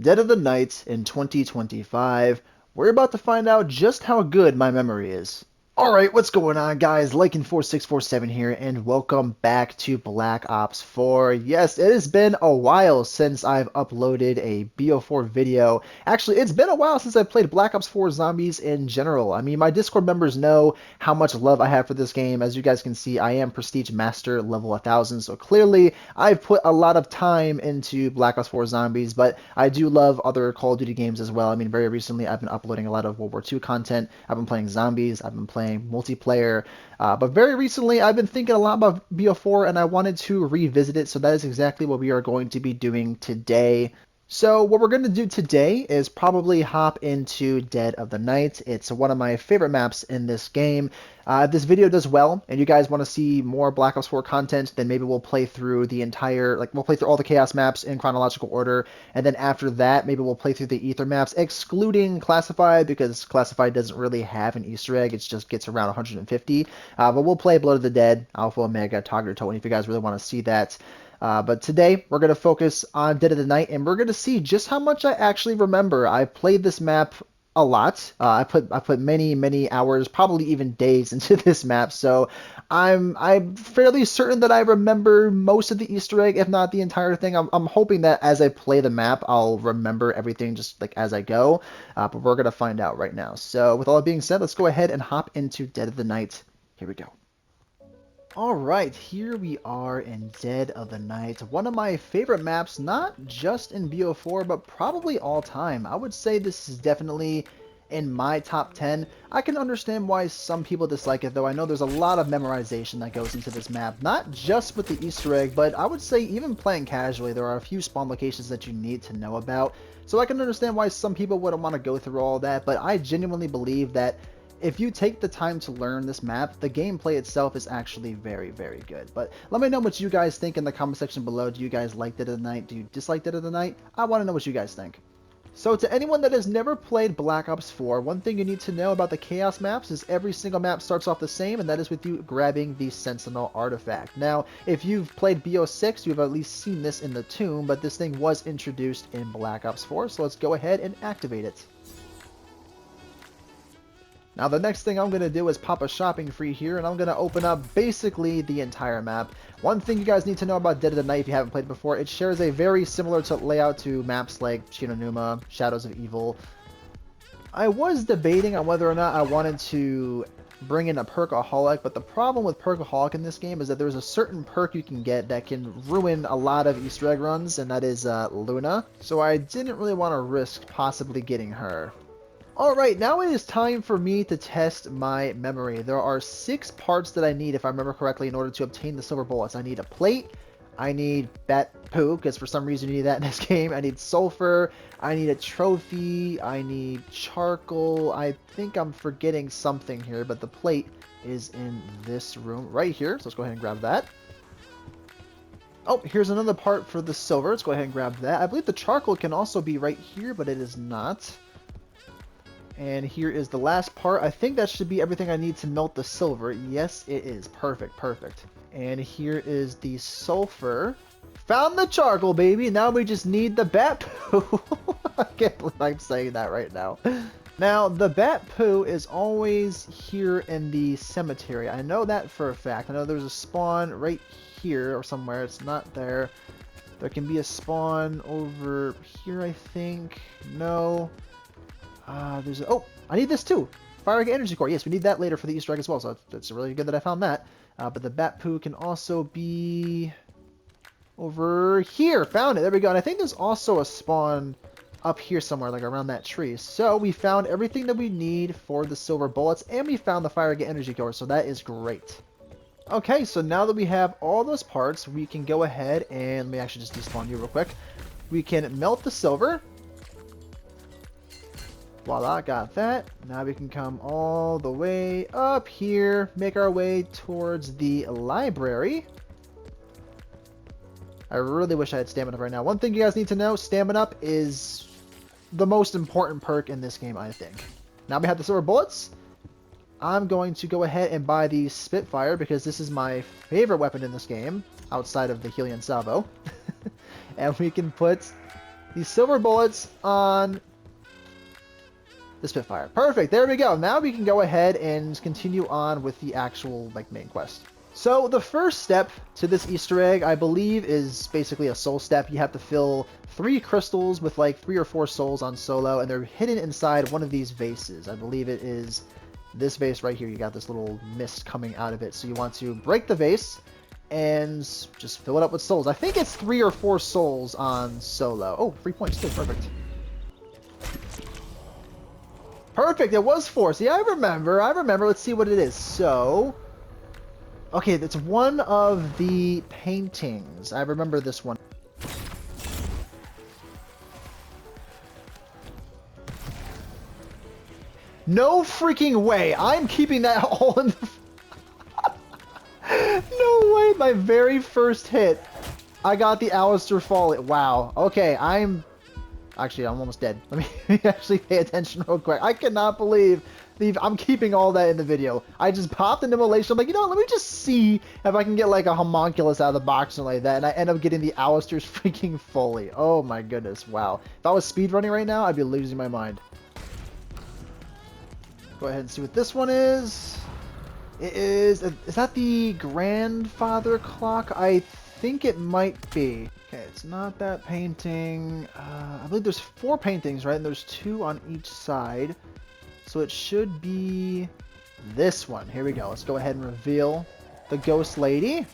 Dead of the Night in 2025. We're about to find out just how good my memory is. Alright, what's going on, guys? Lycan4647 here, and welcome back to Black Ops 4. Yes, it has been a while since I've uploaded a BO4 video. Actually, it's been a while since I've played Black Ops 4 Zombies in general. I mean, my Discord members know how much love I have for this game. As you guys can see, I am Prestige Master level 1000, so clearly I've put a lot of time into Black Ops 4 Zombies, but I do love other Call of Duty games as well. I mean, very recently I've been uploading a lot of World War II content. I've been playing Zombies, I've been playing multiplayer, but very recently I've been thinking a lot about BO4 and I wanted to revisit it, so that is exactly what we are going to be doing today. So what we're going to do today is probably hop into Dead of the Night. It's one of my favorite maps in this game. If this video does well and you guys want to see more Black Ops 4 content, then maybe we'll play through the entire, we'll play through all the Chaos maps in chronological order, and then after that, maybe we'll play through the Ether maps, excluding Classified, because Classified doesn't really have an Easter egg, it just gets around 150. But we'll play Blood of the Dead, Alpha, Omega, Target 20 if you guys really want to see that. But today, we're going to focus on Dead of the Night, and we're going to see just how much I actually remember. I've played this map a lot. I put many hours, probably even days into this map, so I'm fairly certain that I remember most of the Easter egg, if not the entire thing. I'm hoping that as I play the map, I'll remember everything just like as I go, but we're going to find out right now. So with all that being said, let's go ahead and hop into Dead of the Night. Here we go. Alright, here we are in Dead of the Night, one of my favorite maps, not just in BO4, but probably all time. I would say this is definitely in my top 10. I can understand why some people dislike it, though. I know there's a lot of memorization that goes into this map, not just with the Easter egg, but I would say even playing casually, there are a few spawn locations that you need to know about. So I can understand why some people wouldn't want to go through all that, but I genuinely believe that if you take the time to learn this map, the gameplay itself is actually very good. But let me know what you guys think in the comment section below. Do you guys like Dead of the Night? Do you dislike Dead of the Night? I want to know what you guys think. So to anyone that has never played Black Ops 4, one thing you need to know about the Chaos maps is every single map starts off the same, and that is with you grabbing the Sentinel artifact. Now, if you've played BO6, you've at least seen this in the tomb, but this thing was introduced in Black Ops 4, so let's go ahead and activate it. Now the next thing I'm going to do is pop a shopping free here, and I'm going to open up basically the entire map. One thing you guys need to know about Dead of the Night if you haven't played before, it shares a very similar layout to maps like Shi No Numa, Shadows of Evil. I was debating on whether or not I wanted to bring in a Perkaholic, but the problem with Perkaholic in this game is that there's a certain perk you can get that can ruin a lot of Easter egg runs, and that is Luna. So I didn't really want to risk possibly getting her. Alright, now it is time for me to test my memory. There are 6 parts that I need, if I remember correctly, in order to obtain the silver bullets. I need a plate, I need bat poo, because for some reason you need that in this game. I need sulfur, I need a trophy, I need charcoal. I think I'm forgetting something here, but the plate is in this room right here. So let's go ahead and grab that. Oh, here's another part for the silver. Let's go ahead and grab that. I believe the charcoal can also be right here, but it is not. And here is the last part. I think that should be everything I need to melt the silver. Yes, it is. Perfect. And here is the sulfur. Found the charcoal, baby. Now we just need the bat poo. I can't believe I'm saying that right now. Now, the bat poo is always here in the cemetery. I know that for a fact. I know there's a spawn right here or somewhere. It's not there. There can be a spawn over here, I think. No. Oh, I need this too. Fire energy core. Yes, we need that later for the Easter egg as well. So it's really good that I found that. But the bat poo can also be over here. Found it. There we go. And I think there's also a spawn up here somewhere, like around that tree. So we found everything that we need for the silver bullets, and we found the fire energy core. So that is great. Okay, so now that we have all those parts, we can go ahead and let me actually just despawn you real quick. We can melt the silver. Voila, got that. Now we can come all the way up here, make our way towards the library. I really wish I had stamina right now. One thing you guys need to know, stamina up is the most important perk in this game, I think. Now we have the silver bullets. I'm going to go ahead and buy the Spitfire because this is my favorite weapon in this game, outside of the Helion Salvo. And we can put these silver bullets on the Spitfire. Perfect. There we go. Now we can go ahead and continue on with the actual like main quest. So the first step to this Easter egg, I believe, is basically a soul step. You have to fill 3 crystals with like 3 or 4 souls on Solo, and they're hidden inside one of these vases. I believe it is this vase right here. You got this little mist coming out of it. So you want to break the vase and just fill it up with souls. I think it's 3 or 4 souls on Solo. Oh, 3 points too. Perfect. Perfect. It was 4. See, I remember. Let's see what it is. So, okay, that's one of the paintings. I remember this one. No freaking way. I'm keeping that all in the... No way. My very first hit, I got the Alistair Foley. Wow. Okay, Actually, I'm almost dead. Let me actually pay attention real quick. I cannot believe I'm keeping all that in the video. I just popped an immolation. I'm like, you know what? Let me just see if I can get like a homunculus out of the box and like that. And I end up getting the Alistair's freaking Foley. Oh my goodness. Wow. If I was speedrunning right now, I'd be losing my mind. Go ahead and see what this one is. It is that the grandfather clock? I think it might be. Okay, it's not that painting. I believe there's 4 paintings, right? And there's 2 on each side. So it should be this one. Here we go. Let's go ahead and reveal the ghost lady.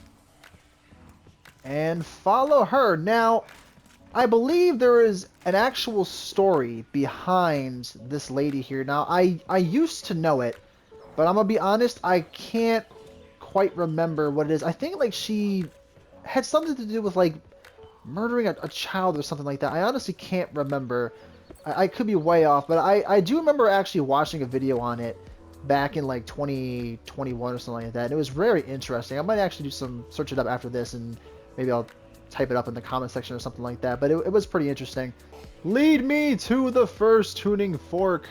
And follow her. Now, I believe there is an actual story behind this lady here. Now, I used to know it, but I'm going to be honest, I can't quite remember what it is. I think like she had something to do with like murdering a child or something like that. I honestly can't remember. I could be way off, but I do remember actually watching a video on it back in like 2021 or something like that. And it was very interesting. I might actually search it up after this, and maybe I'll type it up in the comment section or something like that. But it was pretty interesting. Lead me to the first tuning fork.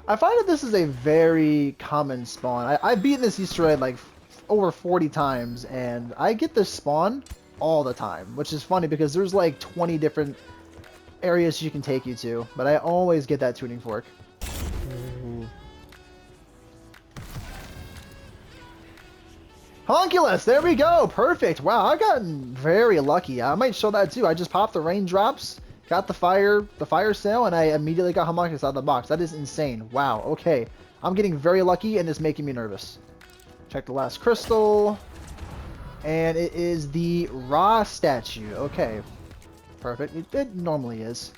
I find that this is a very common spawn. I've beaten this Easter egg like over 40 times, and I get this spawn all the time, which is funny because there's like 20 different areas you can take you to, but I always get that tuning fork. Homunculus, there we go, perfect. Wow, I've gotten very lucky. I might show that too. I just popped the raindrops, got the fire sale, and I immediately got Homunculus out of the box. That is insane. Wow, okay. I'm getting very lucky, and it's making me nervous. Check the last crystal. And it is the Ra statue. Okay. Perfect. It normally is.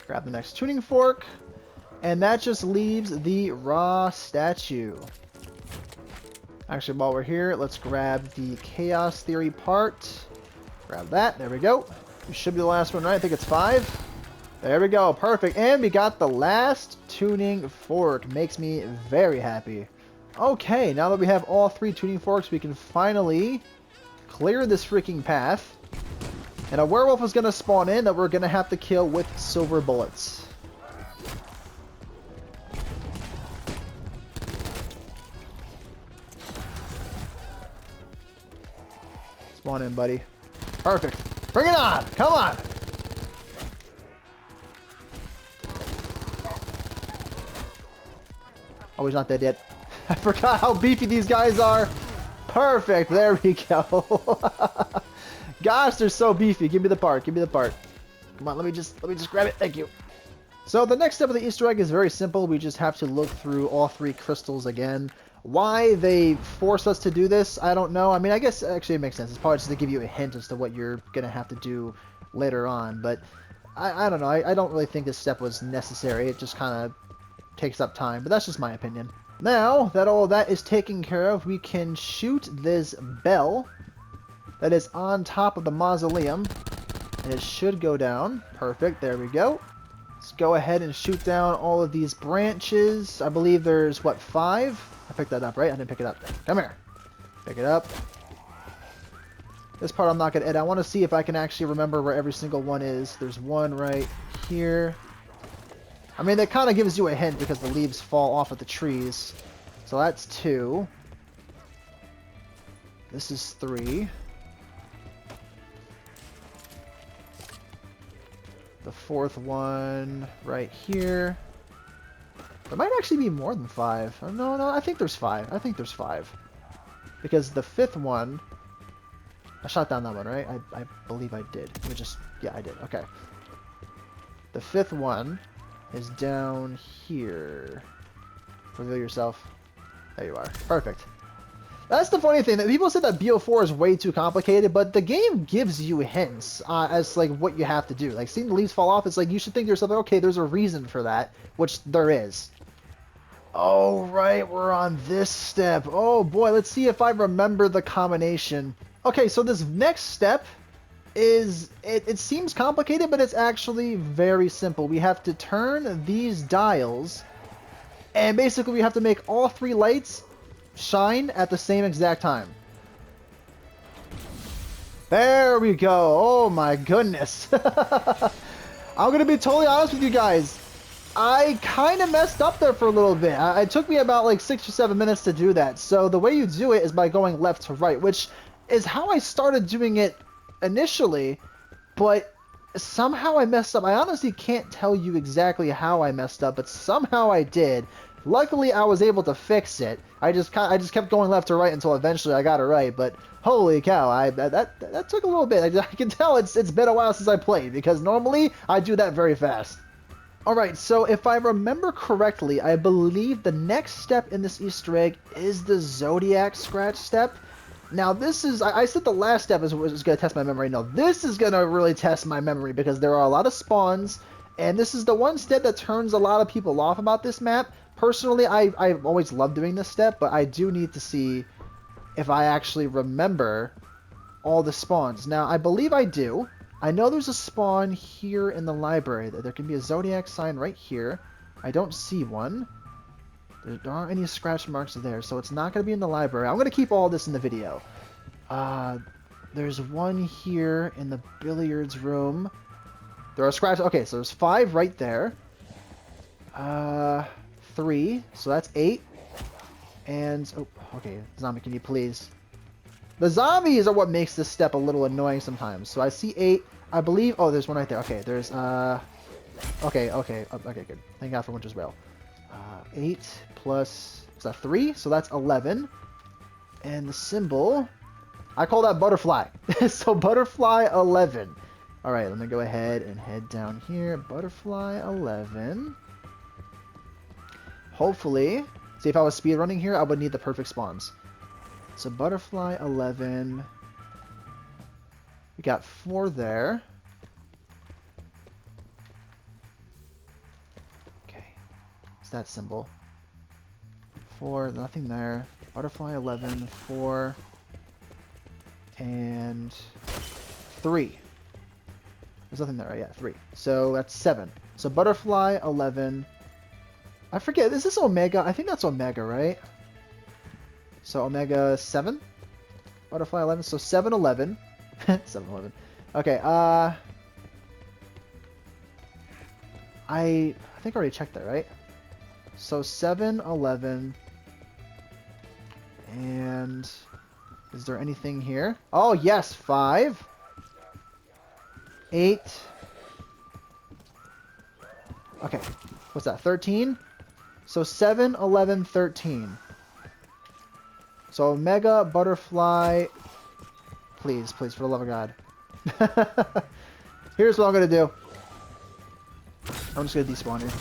Grab the next tuning fork. And that just leaves the Ra statue. Actually, while we're here, let's grab the Chaos Theory part. Grab that. There we go. It should be the last one, right? I think it's 5. There we go. Perfect. And we got the last tuning fork. Makes me very happy. Okay, now that we have all 3 tuning forks, we can finally clear this freaking path. And a werewolf is going to spawn in that we're going to have to kill with silver bullets. Spawn in, buddy. Perfect. Bring it on! Come on! Oh, he's not dead yet. I forgot how beefy these guys are. Perfect. There we go. Gosh, they're so beefy. Give me the part. Give me the part. Come on, let me just grab it. Thank you. So the next step of the Easter egg is very simple. We just have to look through all 3 crystals again. Why they force us to do this, I don't know. I mean, I guess actually it makes sense. It's probably just to give you a hint as to what you're going to have to do later on. But I don't know. I don't really think this step was necessary. It just kind of takes up time. But that's just my opinion. Now that all that is taken care of, we can shoot this bell that is on top of the mausoleum. And it should go down. Perfect. There we go. Let's go ahead and shoot down all of these branches. I believe there's, what, 5? I picked that up, right? I didn't pick it up. Come here. Pick it up. This part I'm not going to edit. I want to see if I can actually remember where every single one is. There's one right here. I mean, that kind of gives you a hint because the leaves fall off of the trees. So that's 2. This is 3. The 4th one right here. There might actually be more than 5. Oh, no, I think there's 5. I think there's 5. Because the 5th one... I shot down that one, right? I believe I did. Let me just... Yeah, I did. Okay. The 5th one is down here. Reveal yourself. There you are. Perfect. That's the funny thing. That people said that BO4 is way too complicated, but the game gives you hints as like what you have to do. Like seeing the leaves fall off, it's like you should think to yourself, okay, there's a reason for that, which there is. Oh, right, we're on this step. Oh boy, let's see if I remember the combination. Okay, so this next step is, it seems complicated, but it's actually very simple. We have to turn these dials, and basically we have to make all 3 lights shine at the same exact time. There we go. Oh my goodness. I'm gonna be totally honest with you guys. I kind of messed up there for a little bit. It took me about like 6 or 7 minutes to do that. So the way you do it is by going left to right, which is how I started doing it initially, but somehow I messed up. I honestly can't tell you exactly how I messed up, but somehow I did. Luckily, I was able to fix it. I just kept going left to right until eventually I got it right. But holy cow, that took a little bit. I can tell it's been a while since I played because normally I do that very fast. All right, so if I remember correctly, I believe the next step in this Easter egg is the Zodiac Scratch step. Now this is, I said the last step was going to test my memory. No, this is going to really test my memory because there are a lot of spawns, and this is the one step that turns a lot of people off about this map. Personally, I've always loved doing this step, but I do need to see if I actually remember all the spawns. Now, I believe I do. I know there's a spawn here in the library. There can be a Zodiac sign right here. I don't see one. There aren't any scratch marks there, so it's not going to be in the library. I'm going to keep all this in the video. There's one here in the billiards room. There are scratches. Okay, so there's 5 right there. 3, so that's 8. And, oh, okay, zombie, can you please? The zombies are what makes this step a little annoying sometimes. So I see 8, I believe, oh, there's one right there. Okay, there's, okay, good. Thank God for Winter's Wail. 8 plus, is that 3? So that's 11. And the symbol, I call that butterfly. So butterfly 11. All right, let me go ahead and head down here. Butterfly 11. Hopefully, see if I was speedrunning here, I would need the perfect spawns. So butterfly 11. We got 4 there. Okay, it's that symbol. 4, nothing there. Butterfly 11, 4, and 3. There's nothing there, right? Yeah, 3. So that's 7. So butterfly 11. I forget, is this Omega? I think that's Omega, right? So Omega 7? Butterfly 11, so 7, 11. 7, 11. Okay, I think I already checked that, right? So 7, 11. And is there anything here? Oh, yes, 5. 8. Okay, what's that, 13? So 7, 11, 13. So Omega, Butterfly, please, for the love of God. Here's what I'm going to do. I'm just going to despawn here.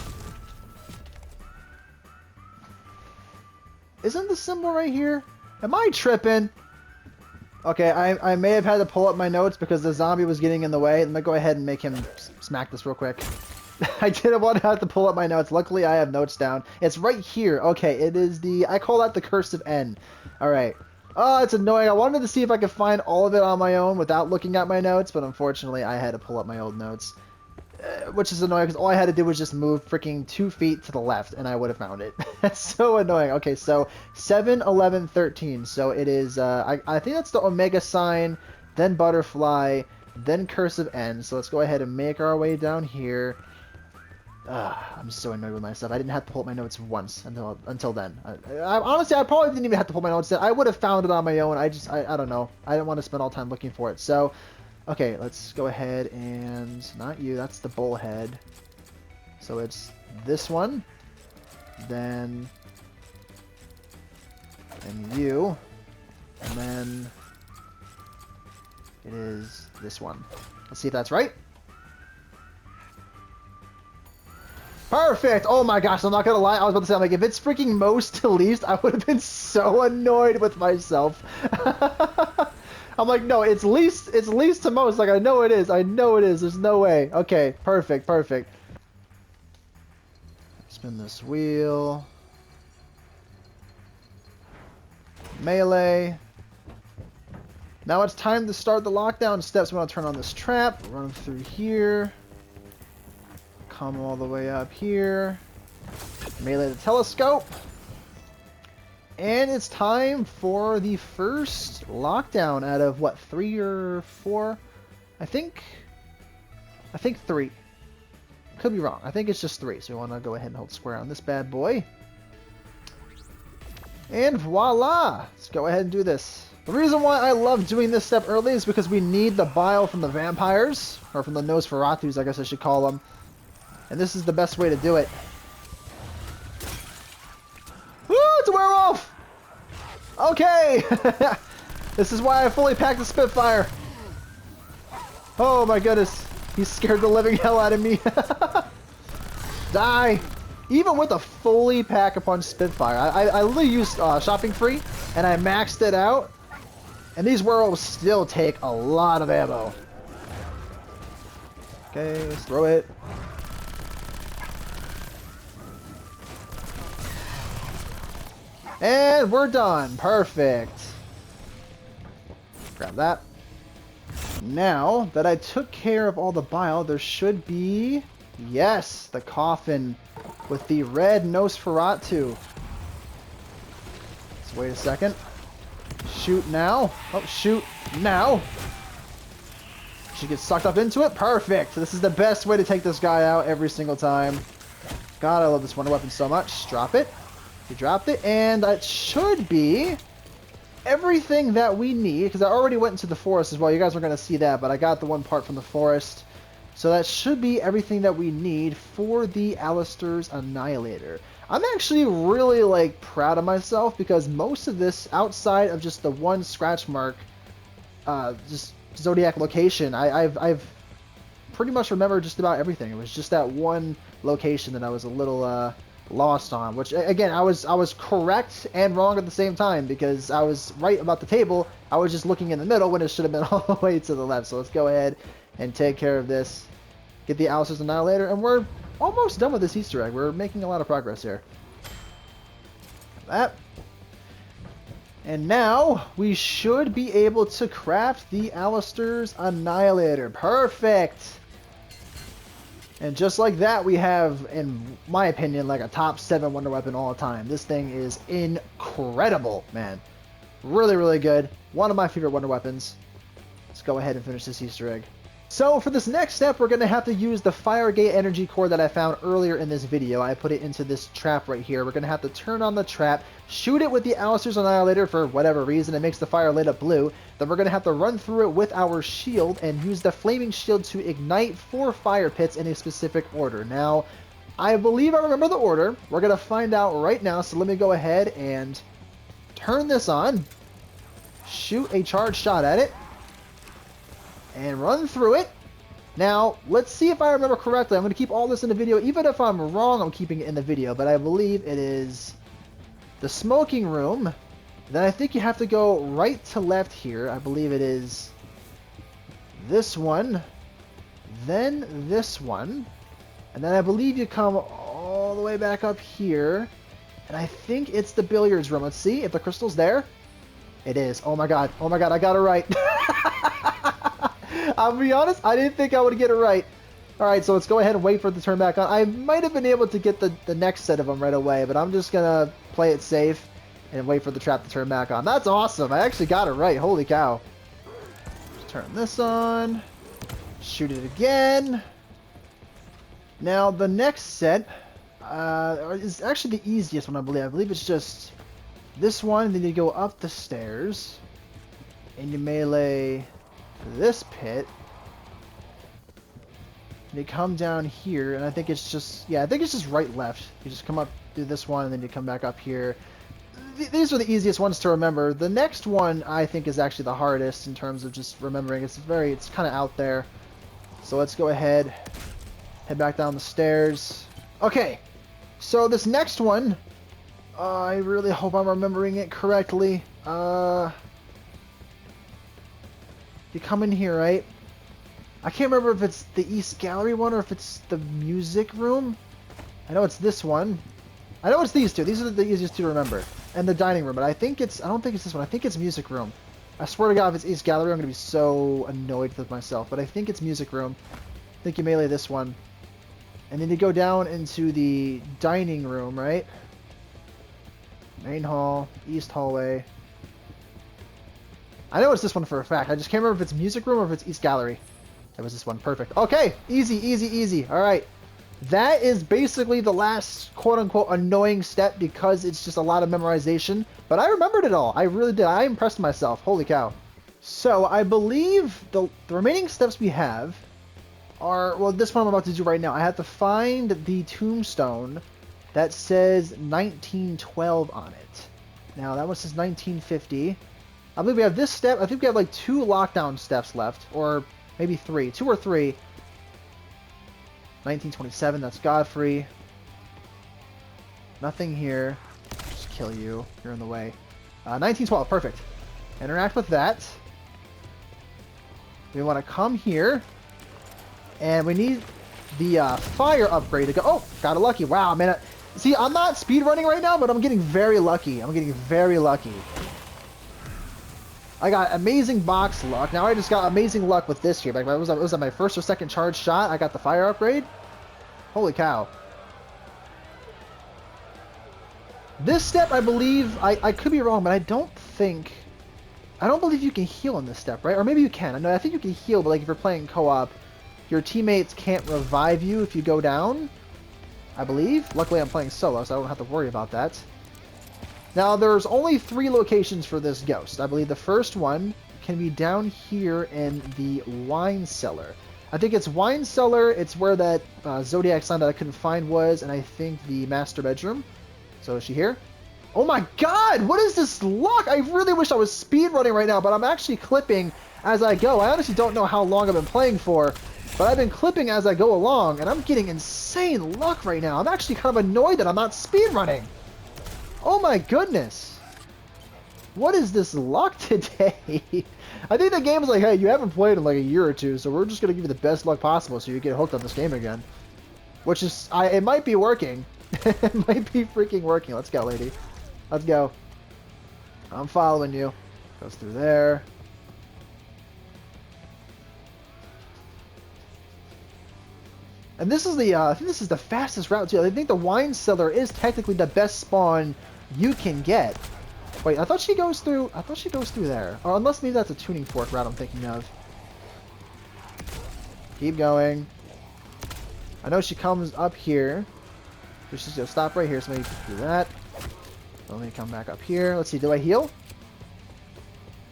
Isn't the symbol right here? Am I tripping? Okay, I may have had to pull up my notes because the zombie was getting in the way. Let me go ahead and make him smack this real quick. I didn't want to have to pull up my notes. Luckily, I have notes down. It's right here. Okay, it is the... I call that the cursive N. Alright. Oh, it's annoying. I wanted to see if I could find all of it on my own without looking at my notes, but unfortunately, I had to pull up my old notes. Which is annoying because all I had to do was just move freaking 2 feet to the left, and I would have found it. That's so annoying. Okay, so 7, 11, 13. So it is... I think that's the Omega sign, then Butterfly, then cursive N. So let's go ahead and make our way down here. I'm so annoyed with myself. I didn't have to pull up my notes once until then. Honestly, I probably didn't even have to pull my notes. I would have found it on my own. I don't know. I didn't want to spend all time looking for it. So, okay, let's go ahead and not you. That's the bullhead. So it's this one, then you, and then it is this one. Let's see if that's right. Perfect! Oh my gosh, I'm not gonna lie, I was about to say, I'm like, if it's freaking most to least, I would have been so annoyed with myself. I'm like, no, it's least to most, like, I know it is, there's no way. Okay, perfect, perfect. Spin this wheel. Melee. Now it's time to start the lockdown steps. We want to turn on this trap, run through here. Come all the way up here. Melee the telescope. And it's time for the first lockdown out of what, 3 or 4? I think 3. Could be wrong. I think it's just 3. So we want to go ahead and hold square on this bad boy. And voila! Let's go ahead and do this. The reason why I love doing this step early is because we need the bile from the vampires, or from the Nosferatus, I guess I should call them. And this is the best way to do it. Woo! It's a werewolf! Okay! This is why I fully packed the Spitfire. Oh my goodness. He scared the living hell out of me. Die! Even with a fully pack-a-punch Spitfire, I literally used Shopping Free, and I maxed it out. And these werewolves still take a lot of ammo. Okay, let's throw it. And we're done. Perfect. Grab that. Now that I took care of all the bile, there should be... Yes, the coffin with the red Nosferatu. Let's wait a second. Shoot now. Oh, shoot now. She gets sucked up into it. Perfect. This is the best way to take this guy out every single time. God, I love this wonder weapon so much. Drop it. We dropped it, and that should be everything that we need, because I already went into the forest as well. You guys are going to see that, but I got the one part from the forest. So that should be everything that we need for the Alistair's Annihilator. I'm actually really, like, proud of myself, because most of this, outside of just the one scratch mark, just Zodiac location, I've pretty much remembered just about everything. It was just that one location that I was a little, lost on, which again I was correct and wrong at the same time, because I was right about the table. I was just looking in the middle when it should have been all the way to the left. So let's go ahead and take care of this, get the Alistair's Annihilator, and we're almost done with this Easter egg. We're making a lot of progress here. That, and now we should be able to craft the Alistair's Annihilator. Perfect. And just like that, we have, in my opinion, like a top 7 wonder weapon all the time. This thing is incredible, man. Really, really good. One of my favorite wonder weapons. Let's go ahead and finish this Easter egg. So for this next step, we're going to have to use the Firegate energy core that I found earlier in this video. I put it into this trap right here. We're going to have to turn on the trap, shoot it with the Alistair's Annihilator for whatever reason. It makes the fire light up blue. Then we're going to have to run through it with our shield and use the flaming shield to ignite 4 fire pits in a specific order. Now, I believe I remember the order. We're going to find out right now. So let me go ahead and turn this on, shoot a charged shot at it, and run through it. Now, let's see if I remember correctly. I'm going to keep all this in the video. Even if I'm wrong, I'm keeping it in the video. But I believe it is the smoking room. Then I think you have to go right to left here. I believe it is this one. Then this one. And then I believe you come all the way back up here. And I think it's the billiards room. Let's see if the crystal's there. It is. Oh my god. Oh my god, I got it right. I'll be honest, I didn't think I would get it right. Alright, so let's go ahead and wait for it to turn back on. I might have been able to get the next set of them right away, but I'm just going to play it safe and wait for the trap to turn back on. That's awesome. I actually got it right. Holy cow. Just turn this on. Shoot it again. Now, the next set is actually the easiest one, I believe. I believe it's just this one, then you go up the stairs, and you melee this pit. And you come down here, and I think it's just, yeah, I think it's just right-left. You just come up, do this one, and then you come back up here. These are the easiest ones to remember. The next one, I think, is actually the hardest in terms of just remembering. It's kind of out there. So let's go ahead, head back down the stairs. Okay, so this next one, I really hope I'm remembering it correctly. You come in here, right? I can't remember if it's the East Gallery one or if it's the music room. I know it's this one. I know it's these two. These are the easiest two to remember. And the dining room, but I don't think it's this one. I think it's music room. I swear to God, if it's East Gallery, I'm going to be so annoyed with myself. But I think it's music room. I think you melee this one. And then you go down into the dining room, right? Main hall, east hallway. I know it's this one for a fact. I just can't remember if it's music room or if it's East Gallery. That was this one. Perfect. Okay. Easy, easy, easy. All right. That is basically the last quote-unquote annoying step because it's just a lot of memorization. But I remembered it all. I really did. I impressed myself. Holy cow. So I believe the remaining steps we have are, well, this one I'm about to do right now. I have to find the tombstone that says 1912 on it. Now, that one says 1950. I believe we have this step. I think we have like 2 lockdown steps left, or maybe 3. 2 or 3. 1927, that's Godfrey. Nothing here. Just kill you. You're in the way. 1912, perfect. Interact with that. We want to come here. And we need the fire upgrade to go. Oh, got it lucky. Wow, man. See, I'm not speedrunning right now, but I'm getting very lucky. I'm getting very lucky. I got amazing box luck. Now I just got amazing luck with this here. Like, was that my first or second charge shot? I got the fire upgrade. Holy cow. This step, I believe, I could be wrong, but I don't believe you can heal in this step, right? Or maybe you can. I think you can heal, but like if you're playing co-op, your teammates can't revive you if you go down, I believe. Luckily, I'm playing solo, so I don't have to worry about that. Now, there's only 3 locations for this ghost. I believe the first one can be down here in the wine cellar. I think it's wine cellar. It's where that Zodiac sign that I couldn't find was, and I think the master bedroom. So is she here? Oh my god! What is this luck? I really wish I was speedrunning right now, but I'm actually clipping as I go. I honestly don't know how long I've been playing for, but I've been clipping as I go along, and I'm getting insane luck right now. I'm actually kind of annoyed that I'm not speedrunning. Oh my goodness. What is this luck today? I think the game is like, hey, you haven't played in like a year or 2, so we're just going to give you the best luck possible so you get hooked on this game again. Which is, it might be working. It might be freaking working. Let's go, lady. Let's go. I'm following you. Goes through there. And this is the, I think this is the fastest route too. I think the wine cellar is technically the best spawn you can get. Wait, I thought she goes through there. Or unless maybe that's a tuning fork route I'm thinking of. Keep going. I know she comes up here. So she's gonna stop right here, so maybe do that. Let me come back up here. Let's see, do I heal?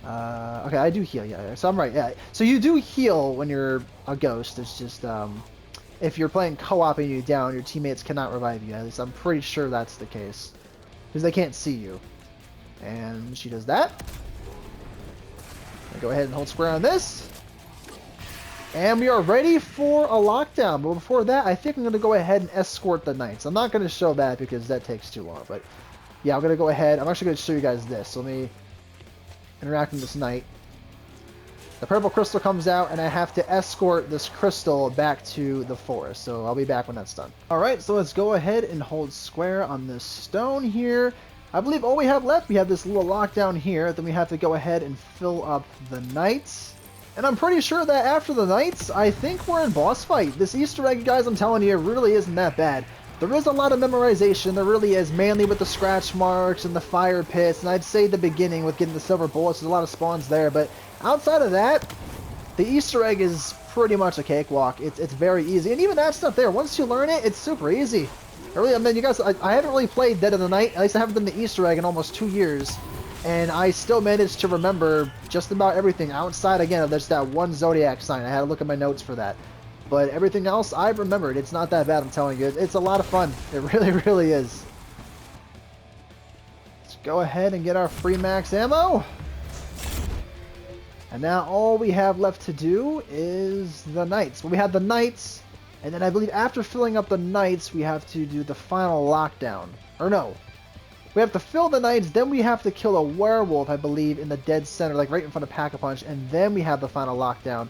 Okay, I do heal, yeah. So I'm right, yeah. So you do heal when you're a ghost. It's just, if you're playing co-op and you down, your teammates cannot revive you. At least I'm pretty sure that's the case. Because they can't see you. And she does that. I go ahead and hold square on this. And we are ready for a lockdown. But before that, I think I'm going to go ahead and escort the knights. I'm not going to show that because that takes too long. But yeah, I'm going to go ahead. I'm actually going to show you guys this. So let me interact with this knight. The purple crystal comes out, and I have to escort this crystal back to the forest. So I'll be back when that's done. Alright, so let's go ahead and hold square on this stone here. I believe all we have left, we have this little lockdown here. Then we have to go ahead and fill up the knights. And I'm pretty sure that after the knights, I think we're in boss fight. This Easter egg, guys, I'm telling you, really isn't that bad. There is a lot of memorization. There really is, mainly with the scratch marks and the fire pits. And I'd say the beginning with getting the silver bullets, there's a lot of spawns there. But outside of that, the Easter egg is pretty much a cakewalk. It's very easy, and even that stuff there, once you learn it, it's super easy. Really, I mean, you guys, I haven't really played Dead of the Night. At least I haven't done the Easter egg in almost 2 years, and I still managed to remember just about everything outside, again, of just that one Zodiac sign. I had to look at my notes for that. But everything else, I've remembered. It's not that bad, I'm telling you. It's a lot of fun. It really, really is. Let's go ahead and get our free max ammo. And now all we have left to do is the Knights. Well, we have the Knights, and then I believe after filling up the Knights, we have to do the final lockdown. Or no. We have to fill the Knights, then we have to kill a werewolf, I believe, in the dead center, like right in front of Pack-a-Punch, and then we have the final lockdown.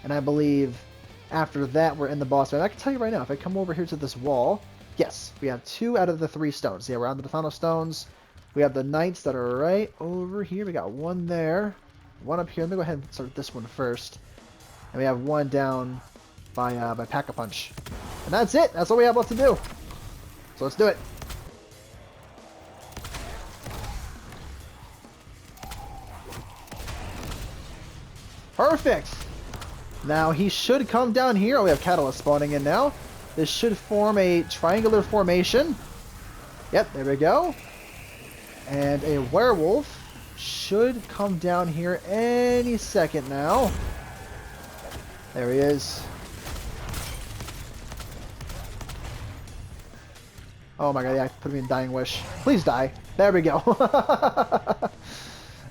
And I believe after that, we're in the boss fight. I can tell you right now, if I come over here to this wall, yes, we have 2 out of the 3 stones. Yeah, we're on to the final stones. We have the Knights that are right over here. We got 1 there, 1 up here. Let me go ahead and start this one first. And we have 1 down by Pack-a-Punch. And that's it. That's all we have left to do. So let's do it. Perfect. Now he should come down here. Oh, we have Catalyst spawning in now. This should form a triangular formation. Yep, there we go. And a werewolf should come down here any second now. There he is. Oh my god, yeah, put me in Dying Wish. Please die. There we go.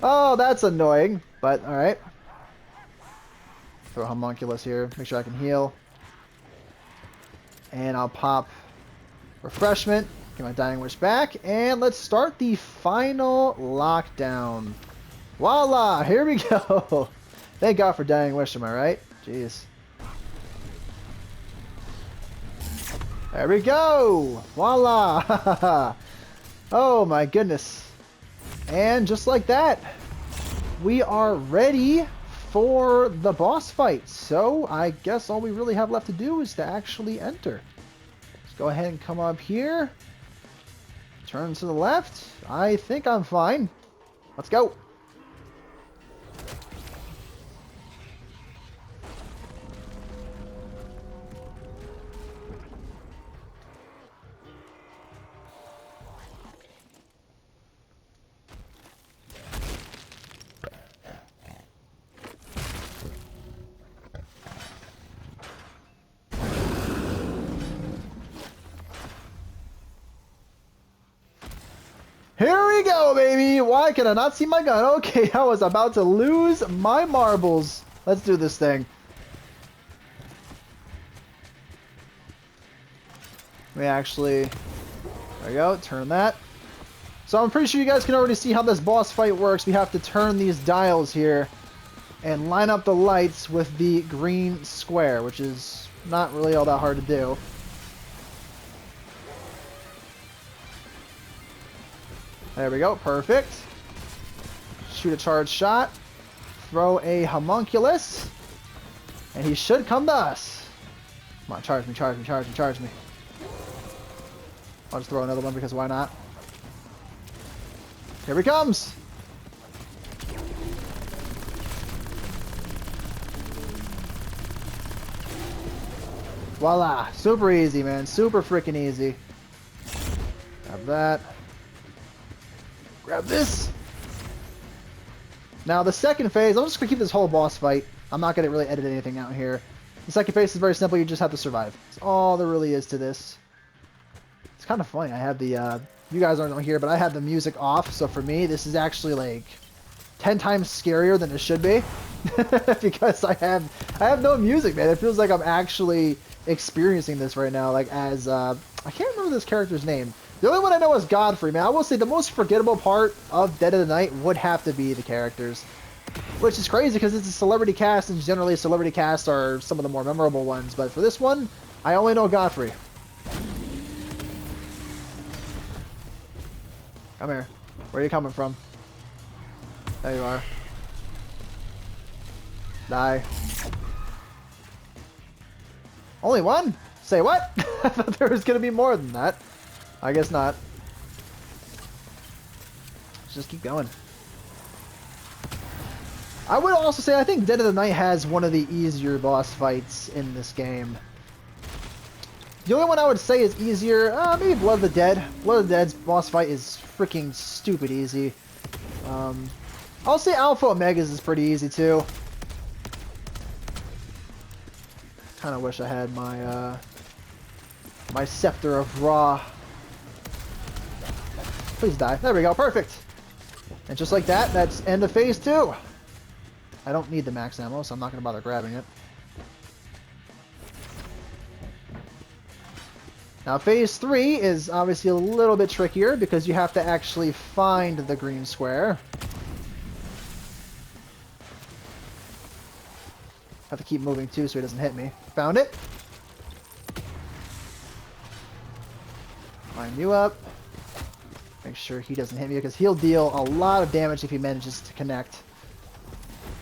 Oh, that's annoying, but alright. Throw a Homunculus here, make sure I can heal. And I'll pop Refreshment, get my Dying Wish back, and let's start the final lockdown. Voila, here we go. Thank God for Dying Wish, am I right? Jeez. There we go! Voila! Oh my goodness. And just like that, we are ready for the boss fight. So I guess all we really have left to do is to actually enter. Let's go ahead and come up here. Turn to the left. I think I'm fine. Let's go. Here we go, baby! Why can I not see my gun? Okay, I was about to lose my marbles. Let's do this thing. We actually... There we go, turn that. So I'm pretty sure you guys can already see how this boss fight works. We have to turn these dials here and line up the lights with the green square, which is not really all that hard to do. There we go, perfect. Shoot a charged shot. Throw a Homunculus. And he should come to us. Come on, charge me, charge me, charge me, charge me. I'll just throw another one because why not? Here he comes! Voila! Super easy, man. Super freaking easy. Grab that. Grab this. Now the second phase, I'm just going to keep this whole boss fight. I'm not going to really edit anything out here. The second phase is very simple. You just have to survive. That's all there really is to this. It's kind of funny. I have the, you guys aren't here, but I have the music off. So for me, this is actually like 10 times scarier than it should be. Because I have no music, man. It feels like I'm actually experiencing this right now. Like as, I can't remember this character's name. The only one I know is Godfrey, man. I will say the most forgettable part of Dead of the Night would have to be the characters. Which is crazy because it's a celebrity cast, and generally celebrity casts are some of the more memorable ones. But for this one, I only know Godfrey. Come here. Where are you coming from? There you are. Die. Only one? Say what? I thought there was going to be more than that. I guess not. Let's just keep going. I would also say I think Dead of the Night has one of the easier boss fights in this game. The only one I would say is easier, maybe Blood of the Dead. Blood of the Dead's boss fight is freaking stupid easy. I'll say Alpha Omega's is pretty easy too. Kind of wish I had my my Scepter of Ra. Please die. There we go. Perfect. And just like that, that's end of phase 2. I don't need the max ammo, so I'm not going to bother grabbing it. Now phase 3 is obviously a little bit trickier because you have to actually find the green square. Have to keep moving too so he doesn't hit me. Found it. Line you up. Make sure he doesn't hit me because he'll deal a lot of damage if he manages to connect.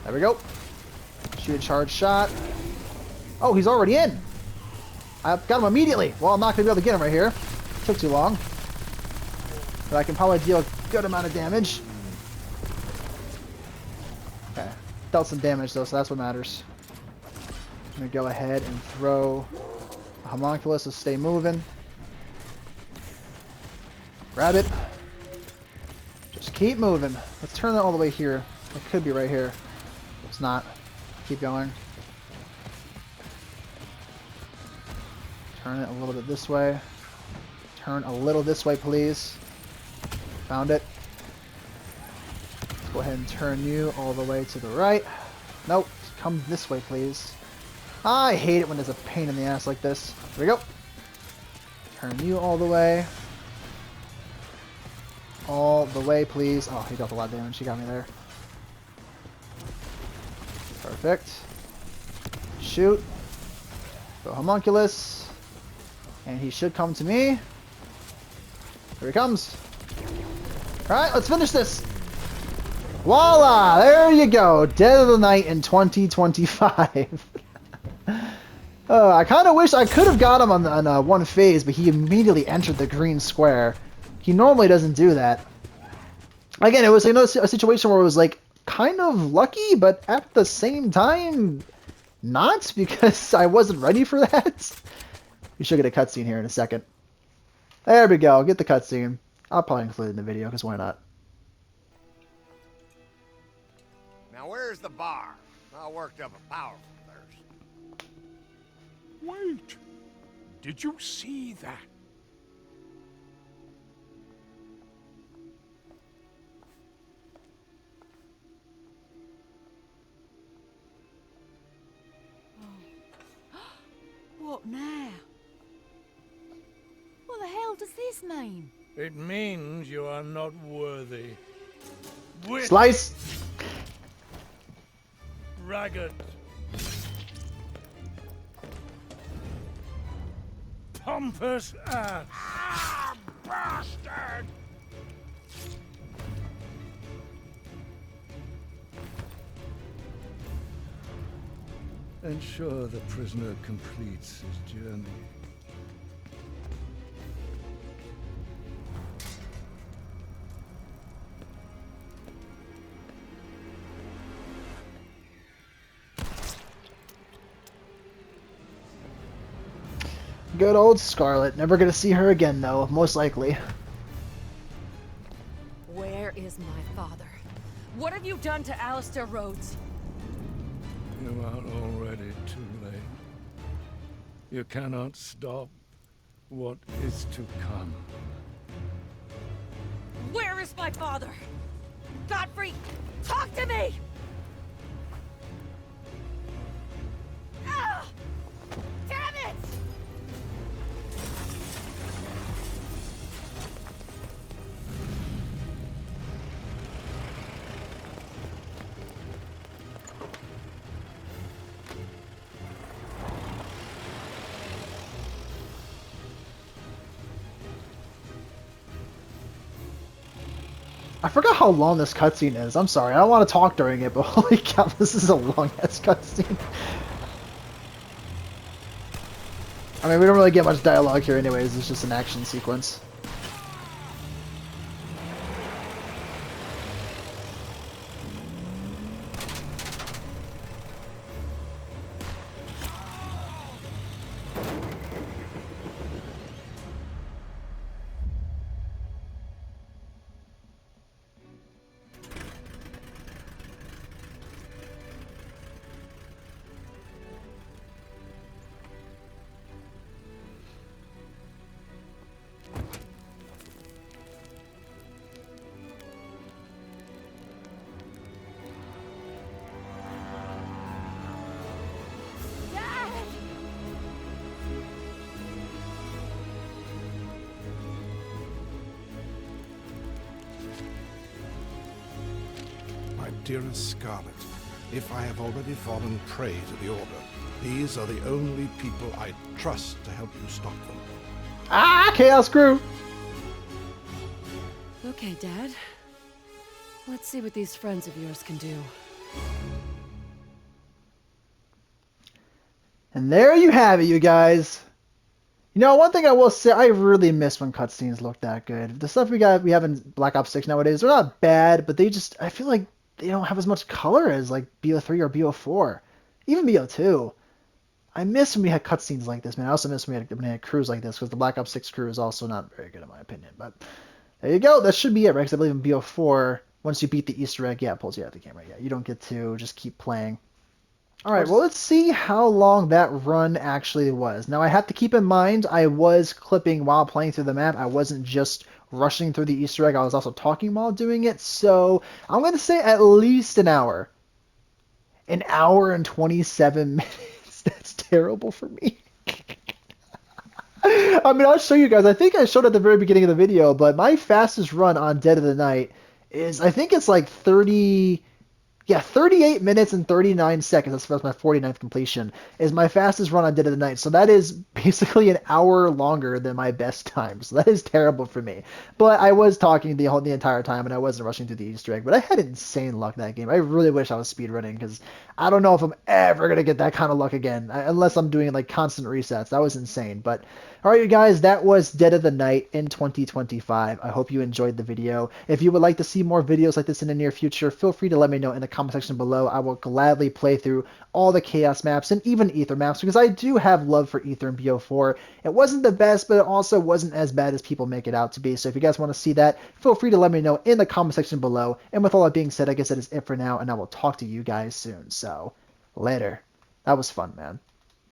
There we go. Shoot a charge shot. Oh, he's already in. I got him immediately. Well, I'm not going to be able to get him right here. Took too long. But I can probably deal a good amount of damage. Okay. Dealt some damage though, so that's what matters. I'm going to go ahead and throw a homunculus to stay moving. Grab it. Just keep moving. Let's turn that all the way here. It could be right here. It's not. Keep going. Turn it a little bit this way. Turn a little this way, please. Found it. Let's go ahead and turn you all the way to the right. Nope. Come this way, please. I hate it when there's a pain in the ass like this. Here we go. Turn you all the way. All the way, please. Oh, he dealt a lot of damage. He got me there. Perfect. Shoot. Go homunculus. And he should come to me. Here he comes. Alright, let's finish this. Voila! There you go. Dead of the Night in 2025. I kind of wish I could have got him on one phase, but he immediately entered the green square. He normally doesn't do that. Again, it was a situation where it was like kind of lucky, but at the same time, not, because I wasn't ready for that. We should get a cutscene here in a second. There we go. Get the cutscene. I'll probably include it in the video, because why not? Now where's the bar? I worked up a powerful thirst. Wait! Did you see that? What now? What the hell does this mean? It means you are not worthy. Slice! Ragged. Pompous ass. Ah, bastard! Ensure the prisoner completes his journey. Good old Scarlet. Never gonna see her again, though, most likely. Where is my father? What have you done to Alistair Rhodes? You are already too late. You cannot stop what is to come. Where is my father? Godfrey, talk to me! Ah! Damn it! I forgot how long this cutscene is. I'm sorry. I don't want to talk during it, but holy cow, this is a long-ass cutscene. I mean, we don't really get much dialogue here anyways. It's just an action sequence. dearest Scarlet, if I have already fallen prey to the Order, these are the only people I trust to help you stop them. Ah, Chaos Crew! Okay, Dad. Let's see what these friends of yours can do. And there you have it, you guys. You know, one thing I will say, I really miss when cutscenes look that good. The stuff we have in Black Ops 6 nowadays, they're not bad, but I feel like they don't have as much color as like BO3 or BO4. Even BO2. I miss when we had cutscenes like this, man. I also miss when we had crews like this, because the Black Ops 6 crew is also not very good in my opinion. But there you go. That should be it, right? Because I believe in BO4, once you beat the Easter egg, yeah, it pulls you out of the game, right? Yeah, you don't get to just keep playing. All right, well, let's see how long that run actually was. Now, I have to keep in mind, I was clipping while playing through the map. I wasn't just rushing through the Easter egg. I was also talking while doing it. So I'm going to say at least an hour. An hour and 27 minutes. That's terrible for me. I mean, I'll show you guys. I think I showed at the very beginning of the video, but my fastest run on Dead of the Night is, I think it's like 38 minutes and 39 seconds. That's my 49th completion. Is my fastest run on Dead of the Night. So that is basically an hour longer than my best time. So that is terrible for me. But I was talking the entire time, and I wasn't rushing through the Easter egg. But I had insane luck that game. I really wish I was speedrunning, because I don't know if I'm ever going to get that kind of luck again. Unless I'm doing like constant resets. That was insane. But alright, you guys, that was Dead of the Night in 2025. I hope you enjoyed the video. If you would like to see more videos like this in the near future, feel free to let me know in the comment section below. I will gladly play through all the Chaos maps and even Ether maps, because I do have love for Ether and BO4. It wasn't the best, but it also wasn't as bad as people make it out to be. So if you guys want to see that, feel free to let me know in the comment section below. And with all that being said, I guess that is it for now, and I will talk to you guys soon. So, later. That was fun, man.